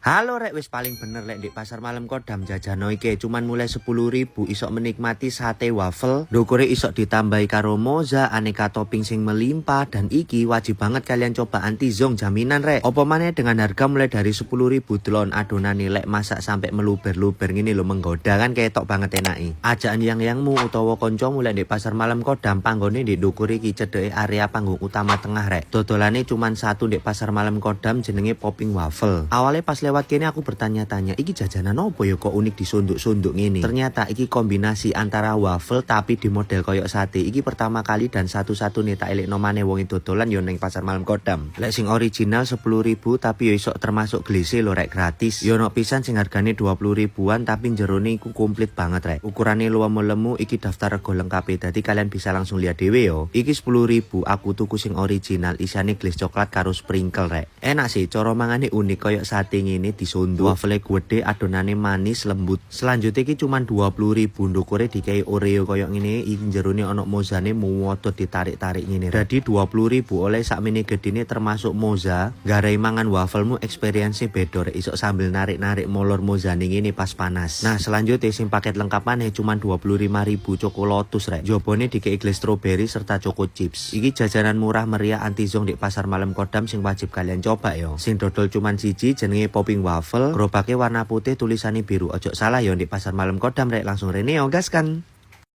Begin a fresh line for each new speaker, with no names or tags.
Halo rek, wis paling bener lek di pasar malam Kodam jajano iki cuman mulai 10.000 isok menikmati sate waffle, ndukure isok ditambahi karo moza, aneka topping sing melimpah, dan iki wajib banget kalian coba anti-zong jaminan rek. Apa maneh dengan harga mulai dari 10.000 delon adonan lek masak sampai meluber-luber ngene lho, menggoda kan ketok banget enake. Ajaan yang-yangmu utawa kanca mulai di pasar malam Kodam, panggone di ndukure iki cedeke area panggung utama tengah rek. Dodolane cuman satu di pasar malam Kodam jenenge popping waffle. Awalnya pas lewat kene aku bertanya-tanya, iki jajanan opo ya kok unik disunduk-sunduk ngene. Ternyata iki kombinasi antara waffle tapi di model koyok sate. Iki pertama kali dan satu-satunya tak elekno maneh wong dodolan yo ning pasar malam Kodam. Lek sing original 10.000 tapi yo iso termasuk glise lho rek, gratis. Yo ono pisan sing hargane 20 ribuan tapi jerone iku komplit banget rek. Ukurane luwih lemu, iki daftar rego lengkap dadi kalian bisa langsung lihat dhewe yo. Iki 10.000 aku tuku sing original, isane glis coklat karo sprinkle rek. Enak sih, cara mangane unik koyok sate ngene disunduk. Waffle gede, adonane manis lembut. Selanjutnya iki cuman 20.000, ndukure dikai Oreo koyok ngene, iki jerone ono mozane muwodot ditarik-tarik ngene. Dadi 20.000 oleh sakmene gedene termasuk moza. Garai mangan waffelmu experience beda rek, isok sambil narik-narik molor mozane ngene pas panas. Nah, selanjutnya sing paket lengkap maneh cuman 25.000 cokolotus rek. Jobone dikai gles strawberry serta choco chips. Iki jajanan murah meriah anti-zong di pasar malam Kodam sing wajib kalian coba yo. Sing dodol cuman siji jenenge popping waffle, gerobaknya warna putih tulisannya biru. Ojo salah yo di pasar malam Kodam rek, langsung rene yo gaskan.